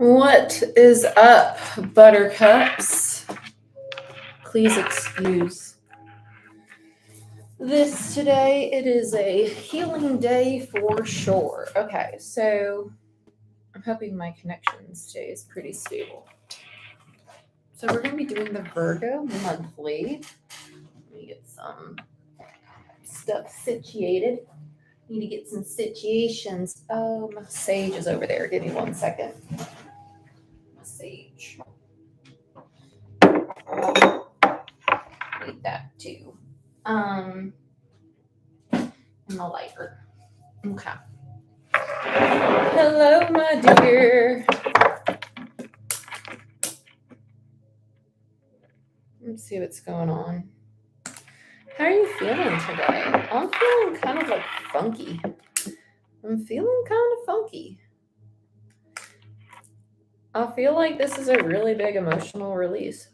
What is up, buttercups? Please excuse this today. It is a healing day for sure. Okay, so I'm hoping my connection stays pretty stable. So we're going to be doing the Virgo monthly. Let me get some stuff situated. Need to get some situations. Oh, my sage is over there. Give me 1 second. My sage. Need that too. And the lighter. Okay. Hello, my dear. Let's see what's going on. How are you feeling today? I'm feeling kind of like funky. I feel like this is a really big emotional release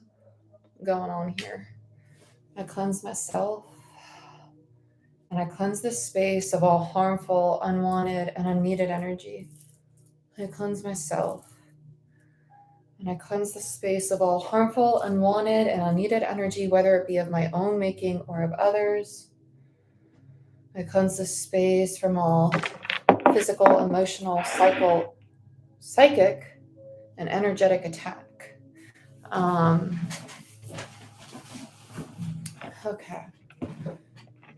going on here. I cleanse myself and I cleanse this space of all harmful, unwanted, and unneeded energy. I cleanse myself and I cleanse the space of all harmful, unwanted, and unneeded energy, whether it be of my own making or of others. I cleanse the space from all physical, emotional, psychic, and energetic attack. Okay.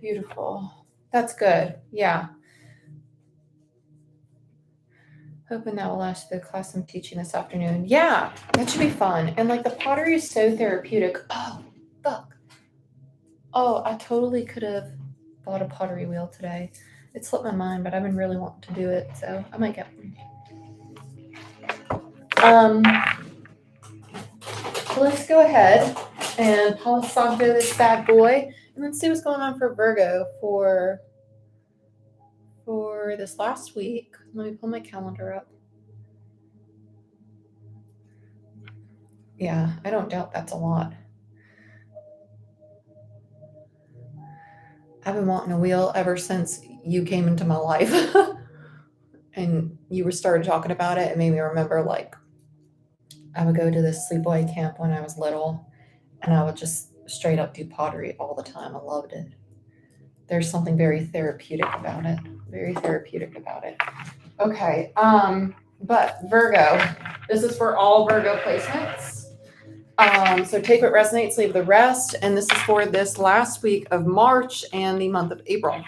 Beautiful. That's good. Yeah. Hoping that will last the class I'm teaching this afternoon. Yeah, that should be fun. And like the pottery is so therapeutic. Oh, fuck. Oh, I totally could have bought a pottery wheel today. It slipped my mind, but I've been really wanting to do it, so I might get one. So let's go ahead and Palo Santo this bad boy, and let's see what's going on for Virgo for this last week. Let me pull my calendar up. Yeah, I don't doubt that's a lot. I've been wanting a wheel ever since you came into my life. And you started talking about it. It made me remember, like, I would go to this sleepaway camp when I was little, and I would just straight up do pottery all the time. I loved it. There's something very therapeutic about it. Okay. But Virgo, this is for all Virgo placements. So take what resonates, leave the rest. And this is for this last week of March and the month of April.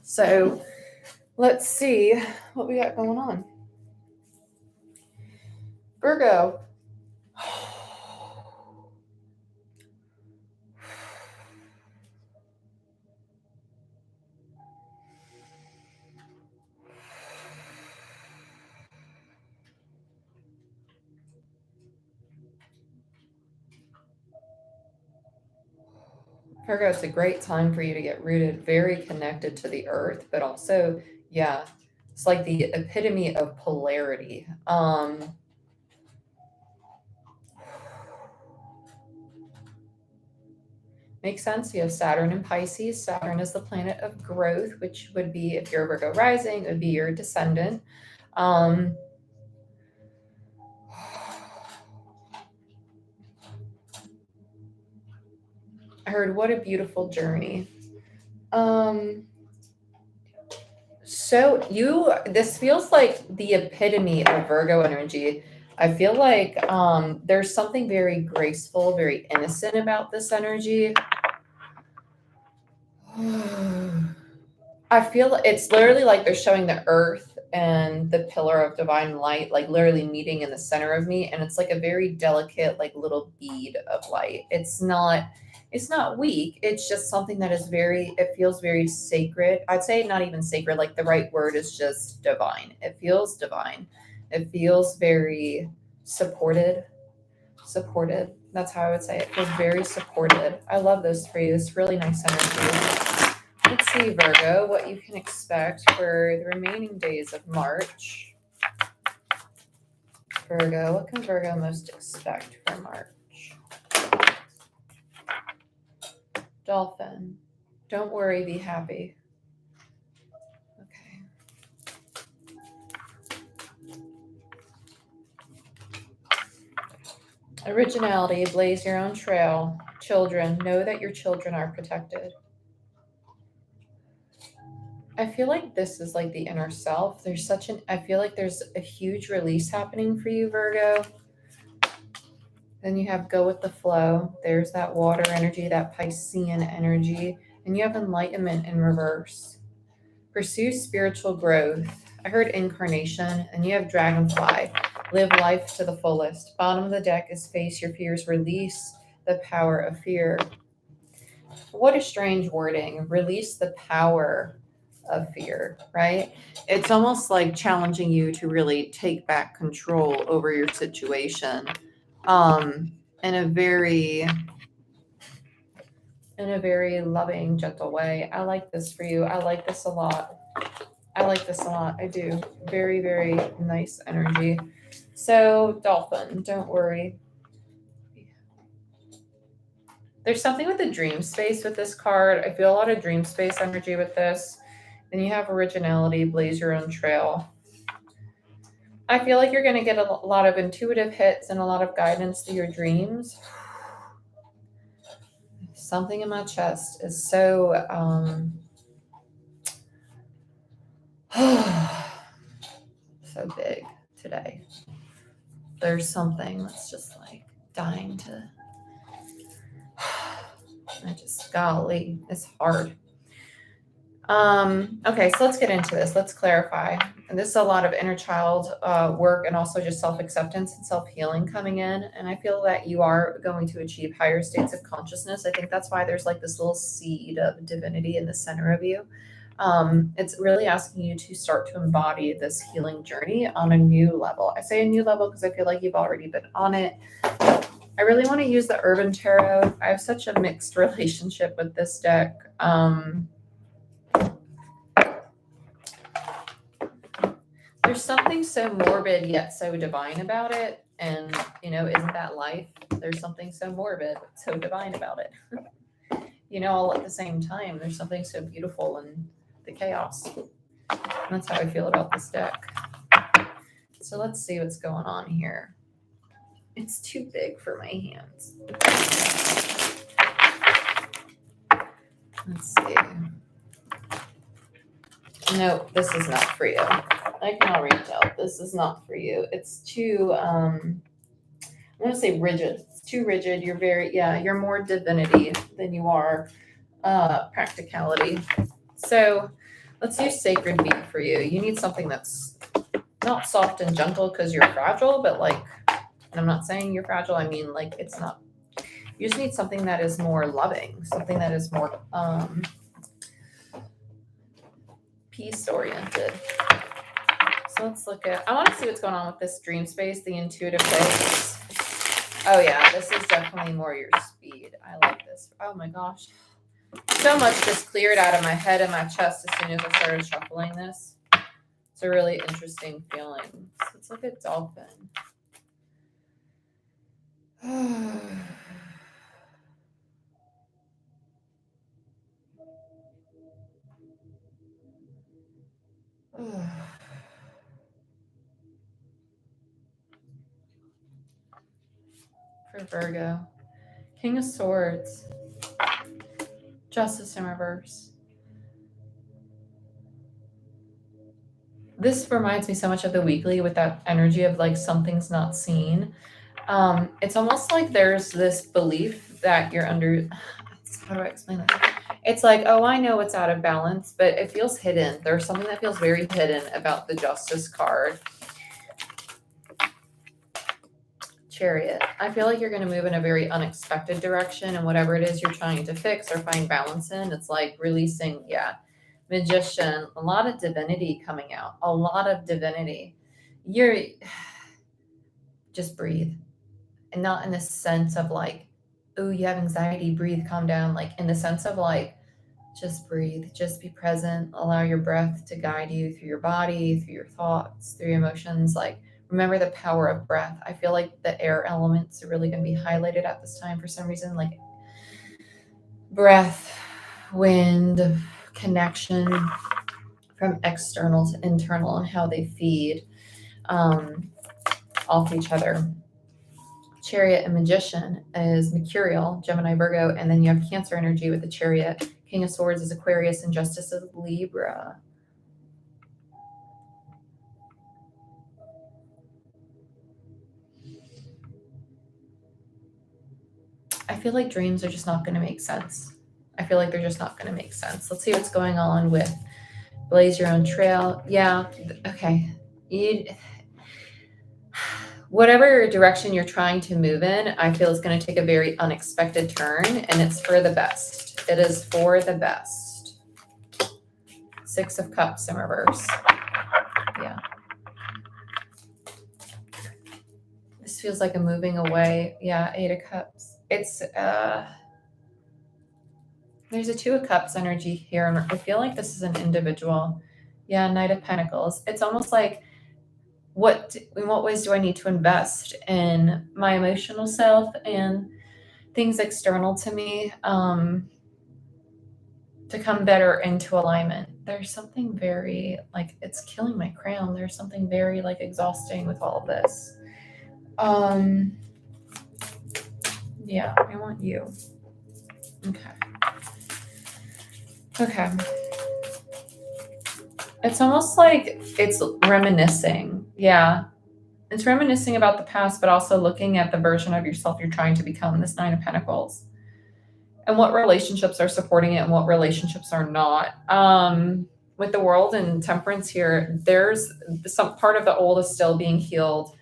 So let's see what we got going on. Virgo. Virgo, it's a great time for you to get rooted, very connected to the earth, but also, yeah, it's like the epitome of polarity. Makes sense. You have Saturn in Pisces. Saturn is the planet of growth, which would be, if you're Virgo rising, it would be your descendant. I heard, what a beautiful journey. So this feels like the epitome of Virgo energy. I feel like there's something very graceful, very innocent about this energy. I feel it's literally like they're showing the earth and the pillar of divine light, like literally meeting in the center of me. And it's like a very delicate, like little bead of light. It's not weak. It's just something that is it feels very sacred. I'd say not even sacred, like the right word is just divine. It feels divine. It feels very supported. That's how I would say it. It feels very supported. I love those three. It's really nice energy. Let's see, Virgo, what you can expect for the remaining days of March. Virgo, what can Virgo most expect for March? Dolphin, don't worry, be happy. Okay. Originality, blaze your own trail. Children, know that your children are protected. I feel like this is like the inner self. I feel like there's a huge release happening for you, Virgo. Then you have go with the flow. There's that water energy, that Piscean energy. And you have enlightenment in reverse. Pursue spiritual growth. I heard incarnation, and you have dragonfly. Live life to the fullest. Bottom of the deck is face your fears. Release the power of fear. What a strange wording. Release the power of fear, right? It's almost like challenging you to really take back control over your situation in a very loving, gentle way. I like this for you. I like this a lot. I do. Very, very nice energy. So, dolphin, don't worry. There's something with the dream space with this card. I feel a lot of dream space energy with this. Then you have originality, blaze your own trail. I feel like you're going to get a lot of intuitive hits and a lot of guidance through your dreams. Something in my chest is so so big today. There's something that's just like dying to golly, it's hard. Okay, so let's get into this. Let's clarify. And this is a lot of inner child work and also just self-acceptance and self-healing coming in. And I feel that you are going to achieve higher states of consciousness. I think that's why there's like this little seed of divinity in the center of you. It's really asking you to start to embody this healing journey on a new level. I say a new level because I feel like you've already been on it. I really want to use the Urban Tarot. I have such a mixed relationship with this deck. There's something so morbid yet so divine about it. And, isn't that life? There's something so morbid, so divine about it. All at the same time, there's something so beautiful in the chaos. And that's how I feel about this deck. So let's see what's going on here. It's too big for my hands. Let's see. No, this is not for you. I can already tell this is not for you. It's too, I'm going to say rigid. It's too rigid. You're more divinity than you are practicality. So let's use sacred beat for you. You need something that's not soft and gentle because you're fragile, but and I'm not saying you're fragile. I mean, it's not, you just need something that is more loving, something that is more peace oriented. So let's look at, I want to see what's going on with this dream space, the intuitive place. Oh yeah, this is definitely more your speed. I like this. Oh my gosh. So much just cleared out of my head and my chest as soon as I started shuffling this. It's a really interesting feeling. So let's look at dolphin. For Virgo, King of Swords, Justice in reverse. This reminds me so much of the weekly with that energy of something's not seen. It's almost like there's this belief that you're under, how do I explain that? It's like, oh, I know it's out of balance, but it feels hidden. There's something that feels very hidden about the Justice card. Chariot. I feel like you're going to move in a very unexpected direction, and whatever it is you're trying to fix or find balance in, it's like releasing, Magician, a lot of divinity coming out, a lot of divinity. You're just breathe, and not in the sense of oh, you have anxiety, breathe, calm down, in the sense of just breathe, just be present, allow your breath to guide you through your body, through your thoughts, through your emotions. Remember the power of breath. I feel like the air elements are really going to be highlighted at this time for some reason, breath, wind, connection from external to internal and how they feed off each other. Chariot and Magician is Mercurial, Gemini, Virgo, and then you have Cancer energy with the Chariot. King of Swords is Aquarius, and Justice is Libra. I feel like dreams are just not going to make sense. I feel like they're just not going to make sense. Let's see what's going on with Blaze Your Own Trail. Yeah, okay. Whatever direction you're trying to move in, I feel is going to take a very unexpected turn, and it's for the best. It is for the best. 6 of Cups in reverse. Yeah. This feels like a moving away. Yeah, 8 of Cups. It's, there's a 2 of Cups energy here, and I feel like this is an individual. Yeah, Knight of Pentacles. It's almost like, in what ways do I need to invest in my emotional self and things external to me to come better into alignment? There's something very, like, it's killing my crown. There's something very, like, exhausting with all of this. Yeah, I want you. Okay. Okay. It's almost like it's reminiscing. Yeah. It's reminiscing about the past, but also looking at the version of yourself you're trying to become, this 9 of Pentacles. And what relationships are supporting it and what relationships are not. With the World and Temperance here, there's some part of the old is still being healed.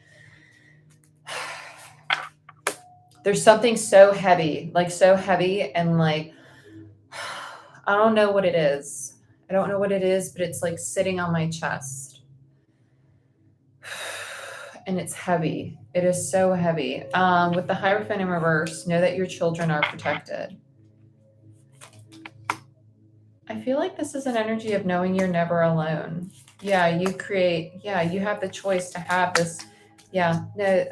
There's something so heavy, and like, I don't know what it is. I don't know what it is, but it's like sitting on my chest. And it's heavy. It is so heavy. With the Hierophant in reverse, know that your children are protected. I feel like this is an energy of knowing you're never alone. Yeah, you have the choice to have this. Yeah, no,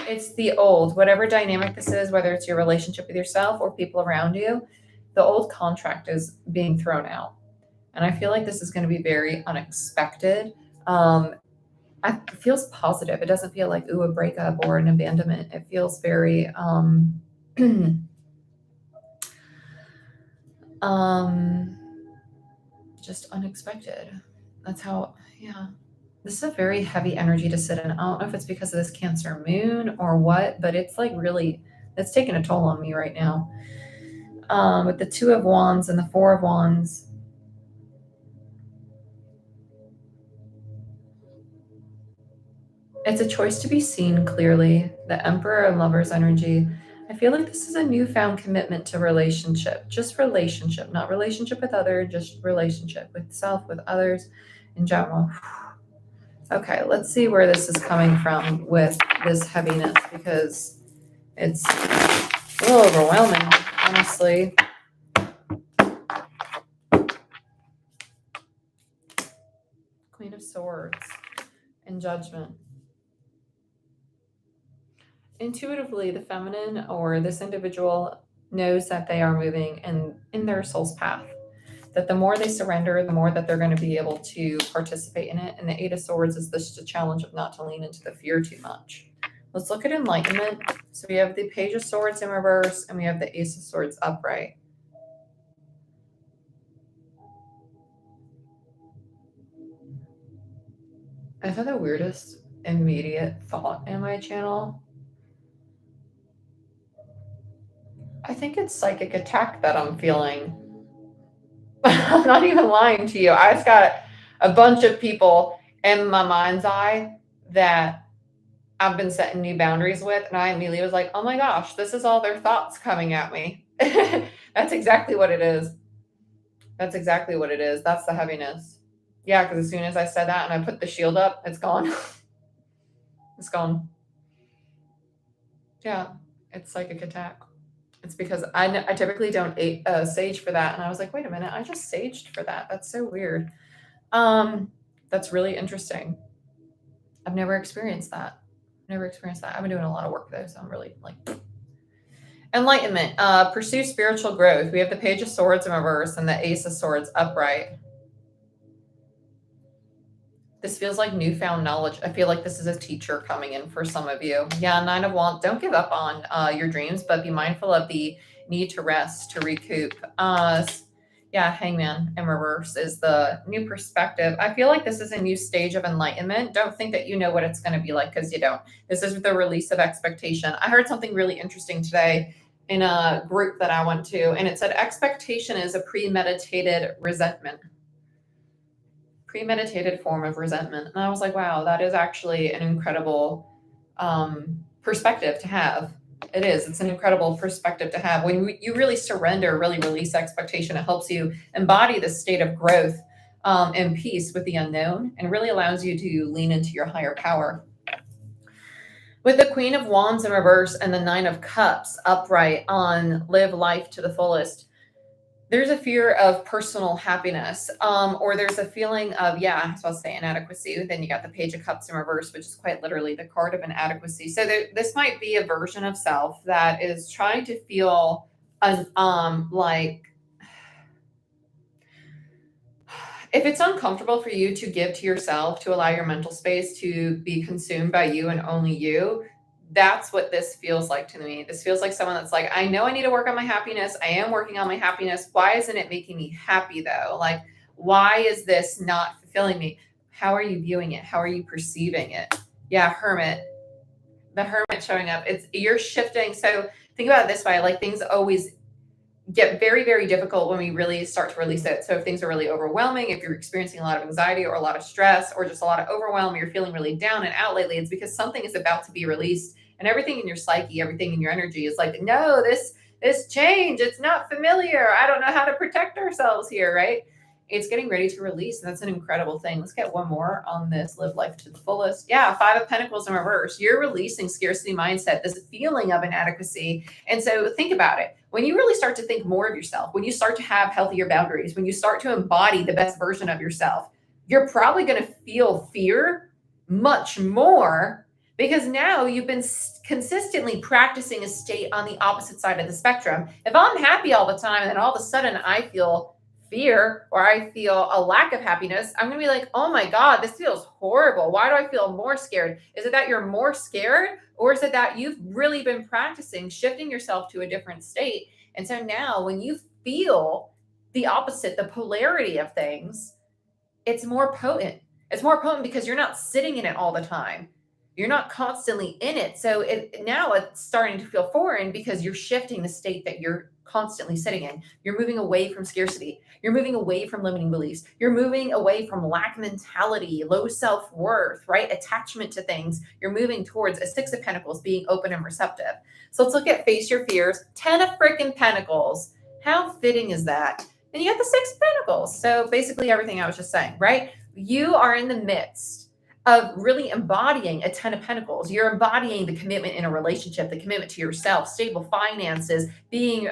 it's the old, whatever dynamic this is, whether it's your relationship with yourself or people around you, the old contract is being thrown out. And I feel like this is going to be very unexpected. It feels positive. It doesn't feel like, ooh, a breakup or an abandonment. It feels very, just unexpected. That's how, yeah. This is a very heavy energy to sit in. I don't know if it's because of this Cancer moon or what, but it's like really, it's taking a toll on me right now. With the 2 of Wands and the 4 of Wands. It's a choice to be seen clearly. The Emperor and Lover's energy. I feel like this is a newfound commitment to relationship. Just relationship, not relationship with others, just relationship with self, with others in general. Okay, let's see where this is coming from with this heaviness, because it's a little overwhelming, honestly. Queen of Swords and Judgment. Intuitively, the feminine or this individual knows that they are moving in their soul's path. That the more they surrender, the more that they're going to be able to participate in it. And the 8 of Swords is just a challenge of not to lean into the fear too much. Let's look at enlightenment. So we have the Page of Swords in reverse, and we have the Ace of Swords upright. I've had the weirdest immediate thought in my channel. I think it's psychic attack that I'm feeling. I'm not even lying to you. I just got a bunch of people in my mind's eye that I've been setting new boundaries with, and I immediately was like, oh my gosh, this is all their thoughts coming at me. That's exactly what it is. That's exactly what it is. That's the heaviness. Yeah, because as soon as I said that and I put the shield up, it's gone. It's gone. Yeah, it's psychic attack. It's because I typically don't sage for that. And I was like, wait a minute, I just saged for that. That's so weird. That's really interesting. I've never experienced that. I've been doing a lot of work though, so I'm really like, enlightenment. Pursue spiritual growth. We have the Page of Swords in reverse and the Ace of Swords upright. This feels like newfound knowledge. I feel like this is a teacher coming in for some of you. Yeah, Nine of Wands. Don't give up on your dreams, but be mindful of the need to rest, to recoup. Yeah, Hangman in reverse is the new perspective. I feel like this is a new stage of enlightenment. Don't think that you know what it's going to be like, because you don't. This is the release of expectation. I heard something really interesting today in a group that I went to, and it said expectation is a premeditated resentment. Premeditated form of resentment. And I was like, wow, that is actually an incredible perspective to have. It is. It's an incredible perspective to have. When you really surrender, really release expectation, it helps you embody this state of growth and peace with the unknown, and really allows you to lean into your higher power. With the Queen of Wands in reverse and the Nine of Cups upright on live life to the fullest, there's a fear of personal happiness, or there's a feeling of, yeah, so I'll say inadequacy. Then you got the Page of Cups in reverse, which is quite literally the card of inadequacy. So this might be a version of self that is trying to feel like, if it's uncomfortable for you to give to yourself, to allow your mental space to be consumed by you and only you, that's what this feels like to me. This feels like someone that's like, I know I need to work on my happiness. I am working on my happiness. Why isn't it making me happy though? Like, why is this not fulfilling me? How are you viewing it? How are you perceiving it? Yeah, Hermit. The Hermit showing up. You're shifting. So think about it this way. Like, things always get very, very difficult when we really start to release it. So if things are really overwhelming, if you're experiencing a lot of anxiety or a lot of stress or just a lot of overwhelm, you're feeling really down and out lately, it's because something is about to be released, and everything in your psyche, everything in your energy is like, no, this change, it's not familiar. I don't know how to protect ourselves here, right? It's getting ready to release, and that's an incredible thing. Let's get one more on this live life to the fullest. Yeah, Five of Pentacles in reverse. You're releasing scarcity mindset, this feeling of inadequacy. And so think about it. When you really start to think more of yourself, when you start to have healthier boundaries, when you start to embody the best version of yourself, you're probably going to feel fear much more, because now you've been consistently practicing a state on the opposite side of the spectrum. If I'm happy all the time and then all of a sudden I feel fear or I feel a lack of happiness, I'm going to be like, oh my God, this feels horrible. Why do I feel more scared? Is it that you're more scared, or is it that you've really been practicing shifting yourself to a different state? And so now when you feel the opposite, the polarity of things, it's more potent. It's more potent because you're not sitting in it all the time. You're not constantly in it. So now it's starting to feel foreign because you're shifting the state that you're constantly sitting in. You're moving away from scarcity. You're moving away from limiting beliefs. You're moving away from lack mentality, low self-worth, right? Attachment to things. You're moving towards a Six of Pentacles, being open and receptive. So let's look at face your fears. 10 of freaking Pentacles. How fitting is that? And you got the Six of Pentacles. So basically everything I was just saying, right? You are in the midst of really embodying a 10 of Pentacles. You're embodying the commitment in a relationship, the commitment to yourself, stable finances, being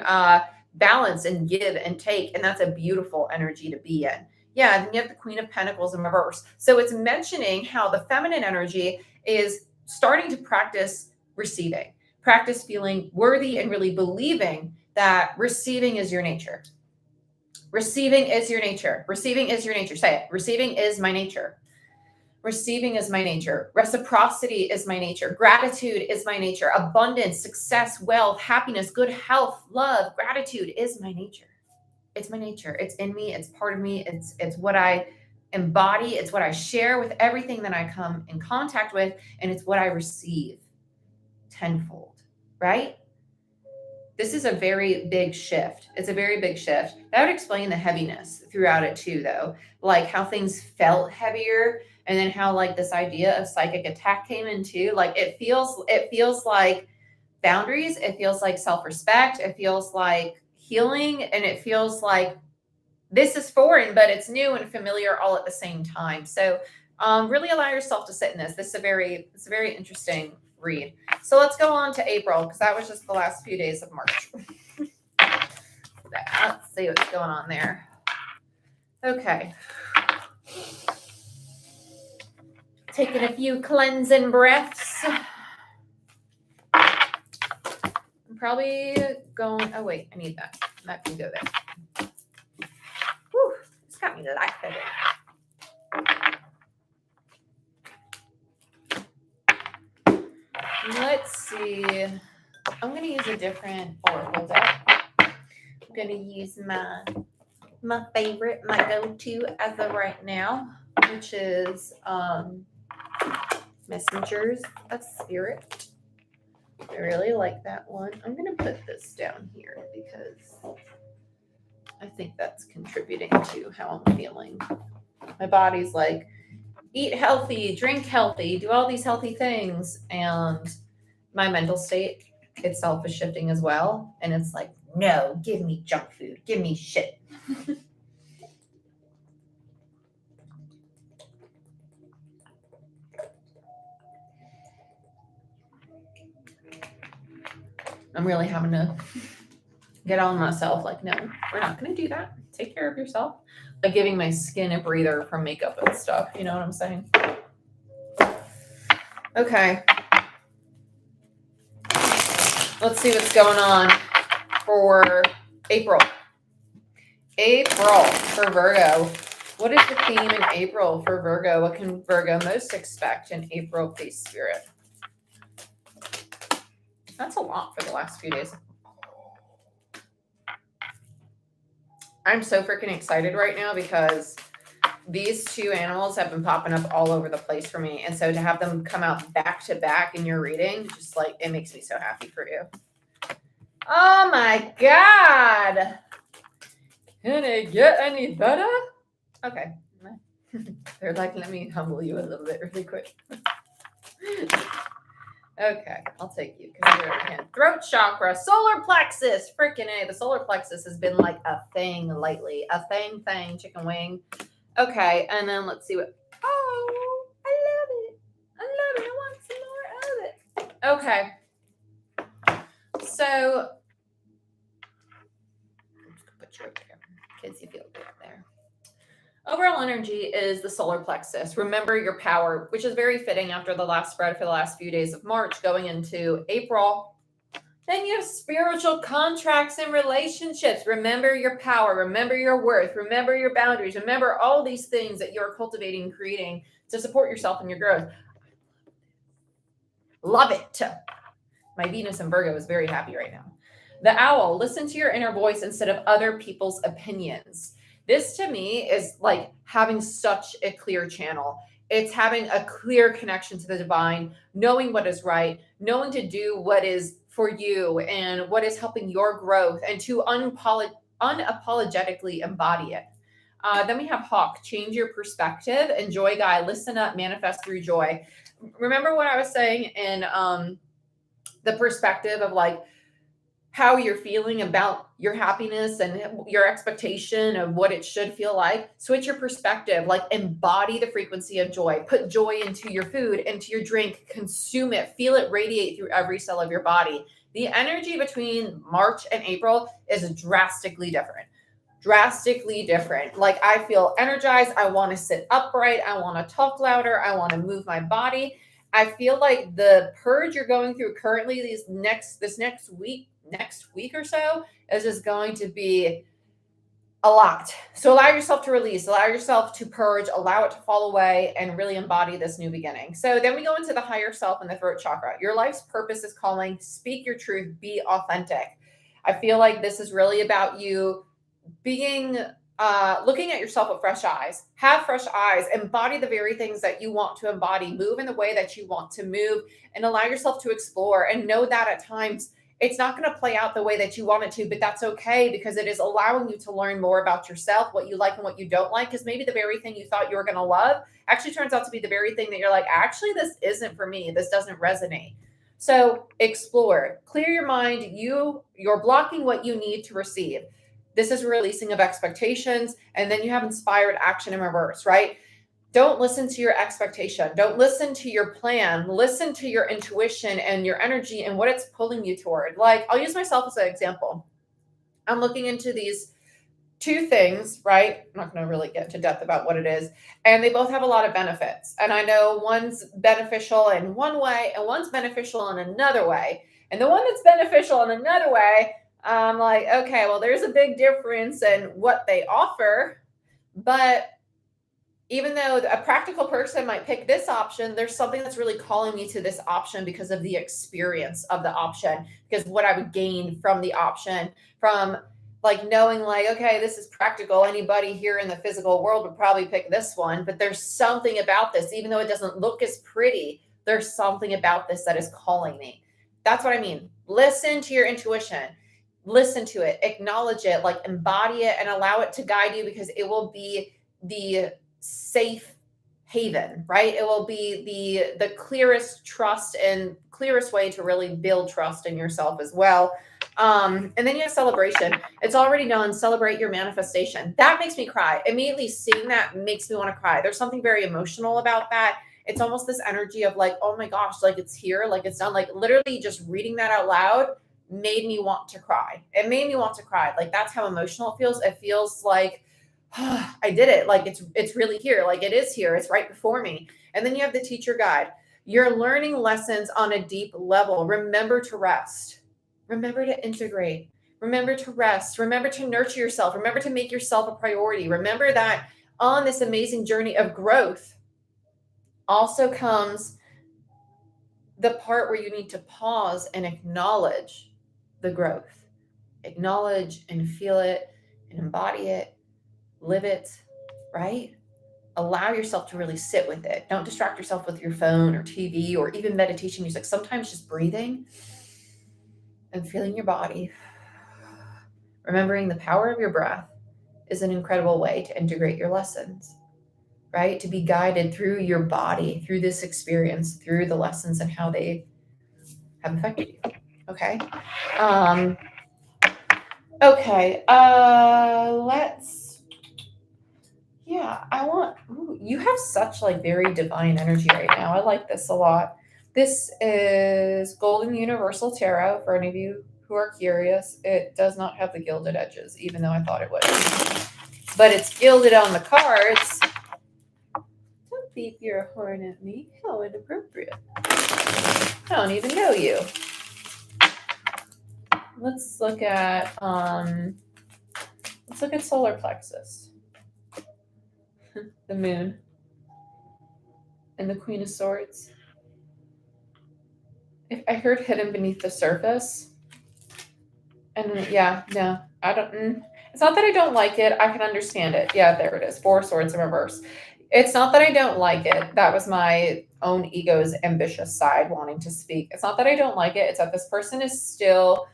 balanced and give and take. And that's a beautiful energy to be in. Yeah, and then you have the Queen of Pentacles in reverse. So it's mentioning how the feminine energy is starting to practice receiving, practice feeling worthy, and really believing that receiving is your nature. Receiving is your nature. Receiving is your nature. Say it. Receiving is my nature. Receiving is my nature. Reciprocity is my nature. Gratitude is my nature. Abundance, success, wealth, happiness, good health, love, gratitude is my nature. It's my nature. It's in me. It's part of me. It's what I embody. It's what I share with everything that I come in contact with. And it's what I receive tenfold, right? This is a very big shift. It's a very big shift. That would explain the heaviness throughout it too, though. Like how things felt heavier, and then how like this idea of psychic attack came in too. Like it feels like boundaries. It feels like self-respect. It feels like healing, and it feels like this is foreign, but it's new and familiar all at the same time. So really allow yourself to sit in this. It's a very interesting read. So let's go on to April, because that was just the last few days of March. Let's see what's going on there. Okay. Taking a few cleansing breaths. I'm probably going, oh wait, I need that. That can go there. Whew, it's got me lightheaded. Let's see. I'm going to use a different oracle deck. I'm going to use my favorite, my go-to as of right now, which is Messengers of Spirit. I really like that one. I'm going to put this down here because I think that's contributing to how I'm feeling. My body's like, eat healthy, drink healthy, do all these healthy things. And my mental state itself is shifting as well. And it's like, no, give me junk food, give me shit. I'm really having to get on myself like, no, we're not going to do that. Take care of yourself. Like giving my skin a breather from makeup and stuff. You know what I'm saying? Okay. Let's see what's going on for April. April for Virgo. What is the theme in April for Virgo? What can Virgo most expect in April, please, Spirit? That's a lot for the last few days. I'm so freaking excited right now because these two animals have been popping up all over the place for me. And so to have them come out back to back in your reading, just like, it makes me so happy for you. Oh my God. Can it get any better? Okay. They're like, let me humble you a little bit really quick. Okay, I'll take you because you're in throat chakra, solar plexus, freaking A. The solar plexus has been like a thing lately. A thing, chicken wing. Okay, and then let's see what. Oh, I love it. I want some more of it. Okay. So, put you over there. Kids, you feel good there. Overall energy is the solar plexus. Remember your power, which is very fitting after the last spread for the last few days of March going into April. Then you have spiritual contracts and relationships. Remember your power. Remember your worth. Remember your boundaries. Remember all these things that you're cultivating and creating to support yourself and your growth. Love it. My Venus in Virgo is very happy right now. The owl, listen to your inner voice instead of other people's opinions. This to me is like having such a clear channel. It's having a clear connection to the divine, knowing what is right, knowing to do what is for you and what is helping your growth and to unapologetically embody it. Then we have Hawk, change your perspective, and Joy Guy, listen up, manifest through joy. Remember what I was saying in the perspective of like how you're feeling about your happiness and your expectation of what it should feel like. Switch your perspective, like embody the frequency of joy. Put joy into your food, into your drink, consume it, feel it radiate through every cell of your body. The energy between March and April is drastically different. Drastically different. Like I feel energized. I want to sit upright. I want to talk louder. I want to move my body. I feel like the purge you're going through currently, this next week or so is just going to be a lot. So allow yourself to release, allow yourself to purge, allow it to fall away and really embody this new beginning. So then we go into the higher self and the throat chakra. Your life's purpose is calling, speak your truth, be authentic. I feel like this is really about you being looking at yourself with fresh eyes. Have fresh eyes. Embody the very things that you want to embody. Move in the way that you want to move and allow yourself to explore and know that at times it's not going to play out the way that you want it to, but that's okay because it is allowing you to learn more about yourself, what you like and what you don't like, because maybe the very thing you thought you were going to love actually turns out to be the very thing that you're like, actually, this isn't for me. This doesn't resonate. So explore, clear your mind. You're blocking what you need to receive. This is releasing of expectations. And then you have inspired action in reverse, right? Don't listen to your expectation. Don't listen to your plan. Listen to your intuition and your energy and what it's pulling you toward. Like, I'll use myself as an example. I'm looking into these two things, right? I'm not going to really get into depth about what it is. And they both have a lot of benefits. And I know one's beneficial in one way and one's beneficial in another way. And the one that's beneficial in another way, I'm like, okay, well, there's a big difference in what they offer, but even though a practical person might pick this option, there's something that's really calling me to this option because of the experience of the option, because what I would gain from the option, from like knowing like, okay, this is practical. Anybody here in the physical world would probably pick this one, but there's something about this, even though it doesn't look as pretty, there's something about this that is calling me. That's what I mean. Listen to your intuition. Listen to it, acknowledge it, like embody it and allow it to guide you, because it will be the safe haven, right? It will be the clearest trust and clearest way to really build trust in yourself as well. And then you have celebration. It's already known. Celebrate your manifestation. That makes me cry. Immediately seeing that makes me want to cry. There's something very emotional about that. It's almost this energy of like, oh my gosh, like it's here, like it's done. Like literally just reading that out loud made me want to cry. It made me want to cry. Like that's how emotional it feels. It feels like I did it. Like it's really here. Like it is here. It's right before me. And then you have the teacher guide. You're learning lessons on a deep level. Remember to rest. Remember to integrate. Remember to rest. Remember to nurture yourself. Remember to make yourself a priority. Remember that on this amazing journey of growth also comes the part where you need to pause and acknowledge the growth. Acknowledge and feel it and embody it, live it, right? Allow yourself to really sit with it. Don't distract yourself with your phone or TV or even meditation music. Sometimes just breathing and feeling your body, remembering the power of your breath is an incredible way to integrate your lessons, right? To be guided through your body, through this experience, through the lessons and how they have affected you. Okay. Okay. You have such like very divine energy right now. I like this a lot. This is Golden Universal Tarot for any of you who are curious. It does not have the gilded edges, even though I thought it would. But it's gilded on the cards. Don't beep your horn at me. How inappropriate. I don't even know you. Let's look at solar plexus. The moon. And the Queen of Swords. If I heard hidden beneath the surface. And yeah, no, I don't. It's not that I don't like it. I can understand it. Yeah, there it is. 4 swords in reverse. It's not that I don't like it. That was my own ego's ambitious side wanting to speak. It's not that I don't like it. It's that this person is still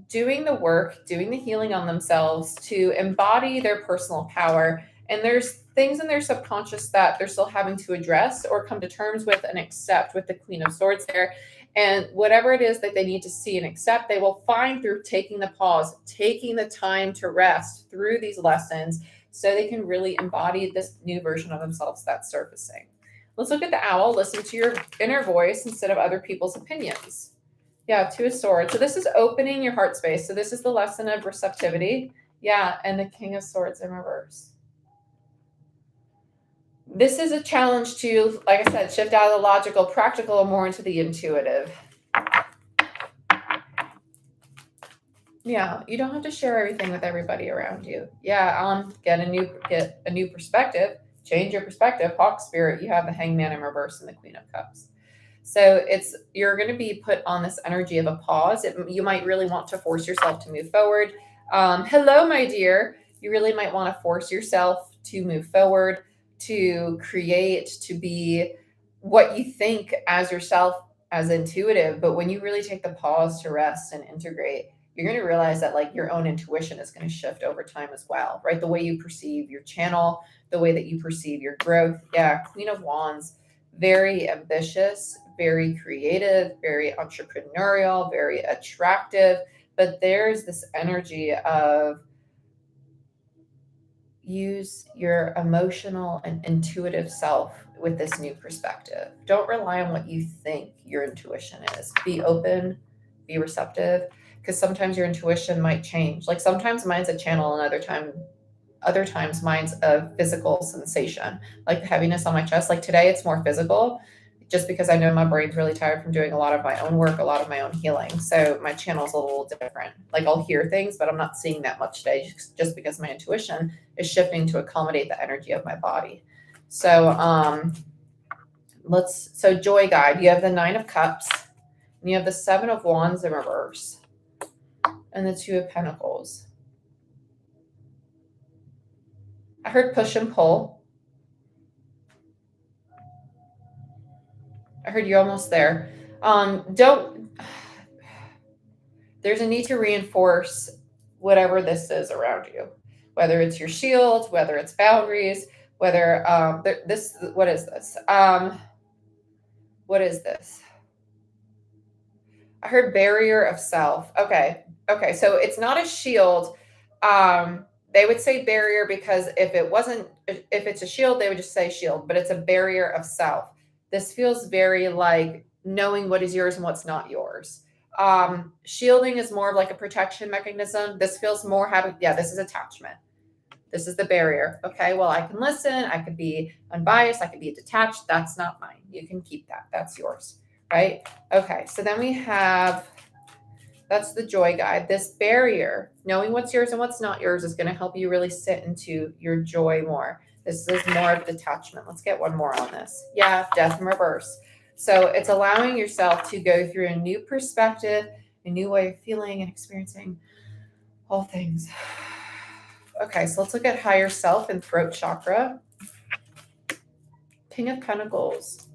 doing the work, doing the healing on themselves to embody their personal power. And there's things in their subconscious that they're still having to address or come to terms with and accept with the Queen of Swords there. And whatever it is that they need to see and accept, they will find through taking the pause, taking the time to rest through these lessons so they can really embody this new version of themselves that's surfacing. Let's look at the owl. Listen to your inner voice instead of other people's opinions. Yeah, 2 of Swords. So this is opening your heart space. So this is the lesson of receptivity. Yeah, and the King of Swords in reverse. This is a challenge to, like I said, shift out of the logical, practical, and more into the intuitive. Yeah, you don't have to share everything with everybody around you. Yeah, get a new perspective. Change your perspective. Hawk spirit, you have the Hangman in reverse and the Queen of Cups. So you're going to be put on this energy of a pause. You might really want to force yourself to move forward. Hello, my dear. You really might want to force yourself to move forward, to create, to be what you think as yourself, as intuitive. But when you really take the pause to rest and integrate, you're going to realize that like your own intuition is going to shift over time as well, right? The way you perceive your channel, the way that you perceive your growth. Yeah, Queen of Wands, very ambitious, very creative, very entrepreneurial, very attractive. But there's this energy of use your emotional and intuitive self with this new perspective. Don't rely on what you think your intuition is. Be open, be receptive, because sometimes your intuition might change. Like sometimes mine's a channel and other times mine's a physical sensation, like the heaviness on my chest. Like today it's more physical just because I know my brain's really tired from doing a lot of my own work, a lot of my own healing. So my channel's a little different. Like I'll hear things, but I'm not seeing that much today just because my intuition is shifting to accommodate the energy of my body. So so joy guide, you have the 9 of Cups, and you have the 7 of Wands in reverse, and the 2 of Pentacles. I heard push and pull. I heard you're almost there. There's a need to reinforce whatever this is around you, whether it's your shield, whether it's boundaries, whether what is this? What is this? I heard barrier of self. Okay. So it's not a shield. They would say barrier because if it's a shield, they would just say shield, but it's a barrier of self. This feels very like knowing what is yours and what's not yours. Shielding is more of like a protection mechanism. This feels more this is attachment. This is the barrier. Okay, well, I can listen. I could be unbiased. I could be detached. That's not mine. You can keep that. That's yours, right? Okay, so then we have, that's the joy guide. This barrier, knowing what's yours and what's not yours, is going to help you really sit into your joy more. This is more of detachment. Let's get one more on this. Yeah, death in reverse. So it's allowing yourself to go through a new perspective, a new way of feeling and experiencing all things. Okay, so let's look at higher self and throat chakra. King of Pentacles.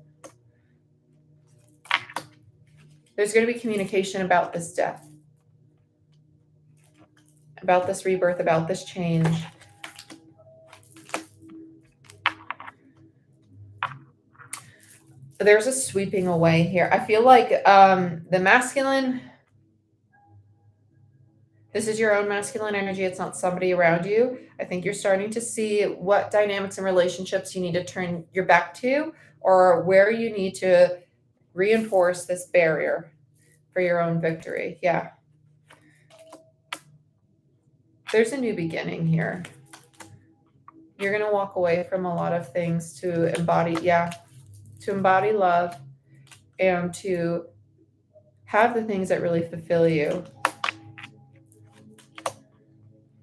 There's going to be communication about this death, about this rebirth, about this change. There's a sweeping away here. I feel like the masculine, this is your own masculine energy. It's not somebody around you. I think you're starting to see what dynamics and relationships you need to turn your back to, or where you need to reinforce this barrier for your own victory. Yeah. There's a new beginning here. You're going to walk away from a lot of things to embody love and to have the things that really fulfill you.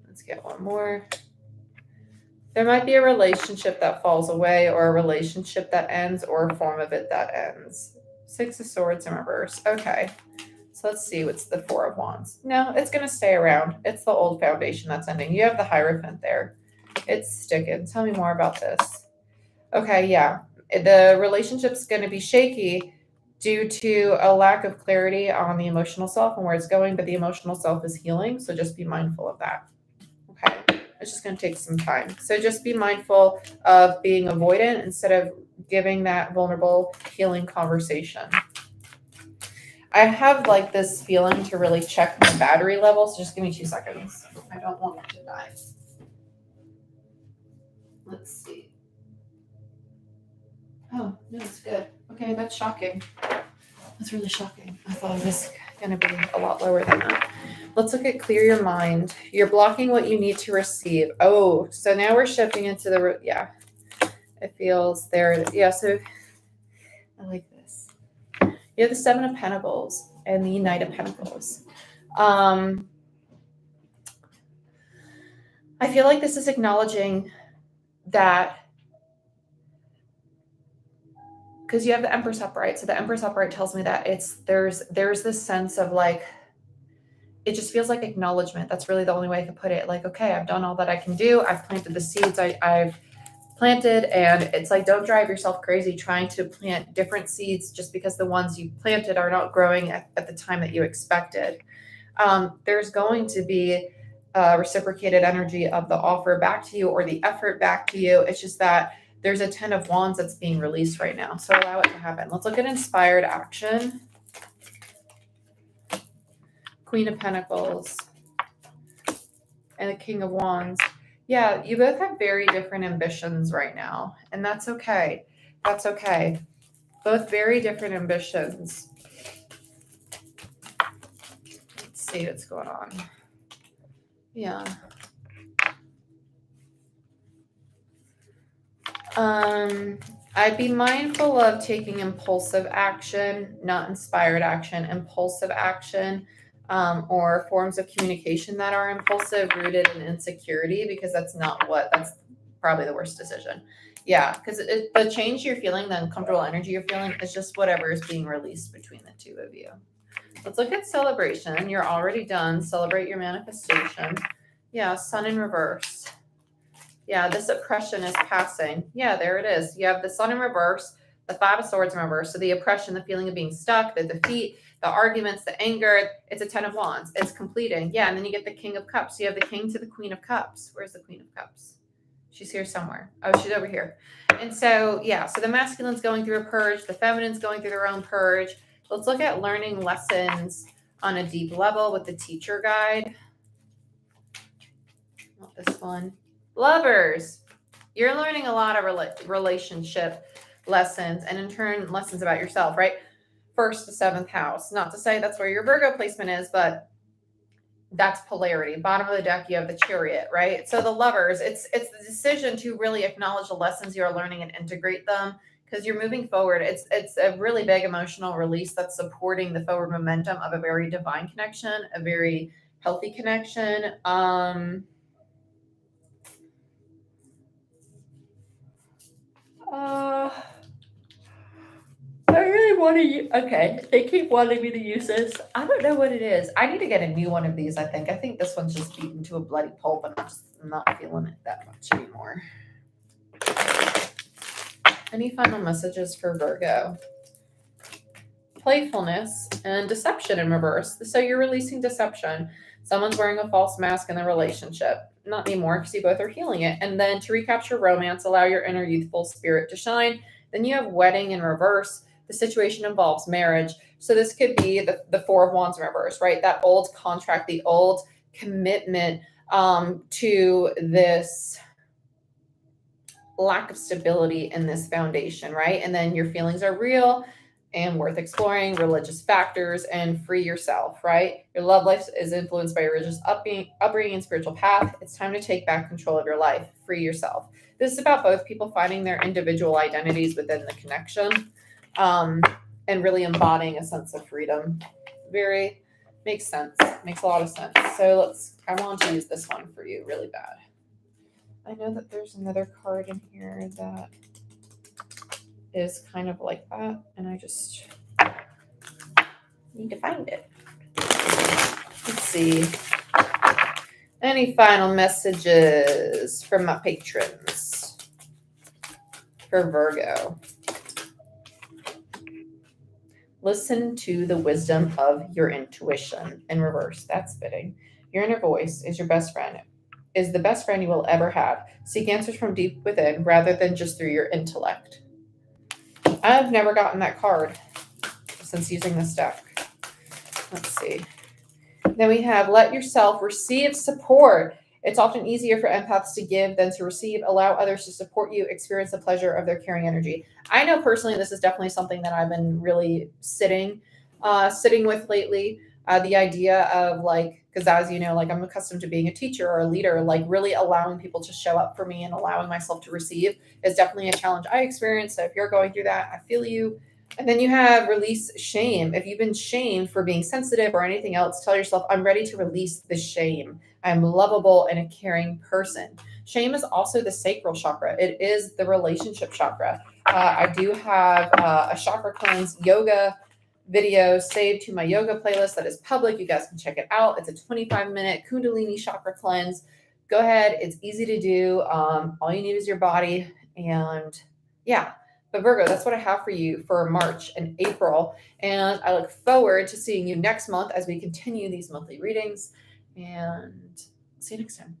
Let's get one more. There might be a relationship that falls away, or a relationship that ends, or a form of it that ends. 6 of Swords in reverse. Okay. So let's see what's the 4 of Wands. No, it's going to stay around. It's the old foundation that's ending. You have the Hierophant there. It's sticking. Tell me more about this. Okay, yeah. The relationship's going to be shaky due to a lack of clarity on the emotional self and where it's going, but the emotional self is healing, so just be mindful of that. Okay, it's just going to take some time. So just be mindful of being avoidant instead of giving that vulnerable healing conversation. I have like this feeling to really check my battery level, so just give me 2 seconds. I don't want it to die. Let's see. Oh, no, it's good. Okay, that's shocking. That's really shocking. I thought it was going to be a lot lower than that. Let's look at clear your mind. You're blocking what you need to receive. Oh, so now we're shifting into the, yeah, it feels there. Yeah, so I like this. You have the 7 of Pentacles and the Knight of Pentacles. I feel like this is acknowledging that, because you have the Empress upright. So the Empress upright tells me that there's this sense of like, it just feels like acknowledgement. That's really the only way I can put it. Like, okay, I've done all that I can do. I've planted the seeds I've planted, and it's like, don't drive yourself crazy trying to plant different seeds just because the ones you planted are not growing at the time that you expected. There's going to be reciprocated energy of the offer back to you, or the effort back to you. It's just that there's a 10 of Wands that's being released right now. So allow it to happen. Let's look at inspired action. Queen of Pentacles and the King of Wands. Yeah, you both have very different ambitions right now, and that's okay. That's okay. Both very different ambitions. Let's see what's going on. Yeah. I'd be mindful of taking impulsive action, not inspired action, impulsive action, or forms of communication that are impulsive, rooted in insecurity, because that's probably the worst decision. Yeah, because the change you're feeling, the uncomfortable energy you're feeling, is just whatever is being released between the two of you. Let's look at celebration. You're already done. Celebrate your manifestation. Yeah, sun in reverse. Yeah, this oppression is passing. Yeah, there it is. You have the sun in reverse, the five of swords in reverse. So the oppression, the feeling of being stuck, the defeat, the arguments, the anger. It's a 10 of wands. It's completing. Yeah, and then you get the king of cups. You have the king to the queen of cups. Where's the queen of cups? She's here somewhere. Oh, she's over here. And so, yeah, so the masculine's going through a purge. The feminine's going through their own purge. Let's look at learning lessons on a deep level with the teacher guide. Not this one. Lovers, you're learning a lot of relationship lessons, and in turn, lessons about yourself, right? First to seventh house. Not to say that's where your Virgo placement is, but that's polarity. Bottom of the deck, you have the chariot, right? So the lovers, it's the decision to really acknowledge the lessons you're learning and integrate them, because you're moving forward. It's a really big emotional release that's supporting the forward momentum of a very divine connection, a very healthy connection. I really want to. Okay, they keep wanting me to use this. I don't know what it is. I need to get a new one of these. I think this one's just beaten to a bloody pulp, and I'm not feeling it that much anymore. Any final messages for Virgo? Playfulness and deception in reverse. So you're releasing deception. Someone's wearing a false mask in the relationship. Not anymore, because you both are healing it. And then to recapture romance, allow your inner youthful spirit to shine. Then you have wedding in reverse. The situation involves marriage. So this could be the four of wands in reverse, right? That old contract, the old commitment to this lack of stability in this foundation, right? And then your feelings are real and worth exploring, religious factors, and free yourself, right? Your love life is influenced by your religious upbringing and spiritual path. It's time to take back control of your life, free yourself. This is about both people finding their individual identities within the connection, and really embodying a sense of freedom. Very makes sense. Makes a lot of sense. So I want to use this one for you really bad. I know that there's another card in here that is kind of like that, and I just need to find it. Let's see. Any final messages from my patrons for Virgo? Listen to the wisdom of your intuition in reverse. That's fitting. Your inner voice is your best friend, is the best friend you will ever have. Seek answers from deep within rather than just through your intellect. I've never gotten that card since using this deck. Let's see. Then we have let yourself receive support. It's often easier for empaths to give than to receive. Allow others to support you. Experience the pleasure of their caring energy. I know personally this is definitely something that I've been really sitting with lately. The idea of because as you know, I'm accustomed to being a teacher or a leader, really allowing people to show up for me and allowing myself to receive is definitely a challenge I experience. So if you're going through that, I feel you. And then you have release shame. If you've been shamed for being sensitive or anything else, tell yourself, I'm ready to release the shame. I'm lovable and a caring person. Shame is also the sacral chakra. It is the relationship chakra. I do have a chakra cleanse yoga video saved to my yoga playlist that is public. You guys can check it out. It's a 25-minute Kundalini chakra cleanse. Go ahead. It's easy to do. All you need is your body. And yeah. But Virgo, that's what I have for you for March and April. And I look forward to seeing you next month as we continue these monthly readings. And see you next time.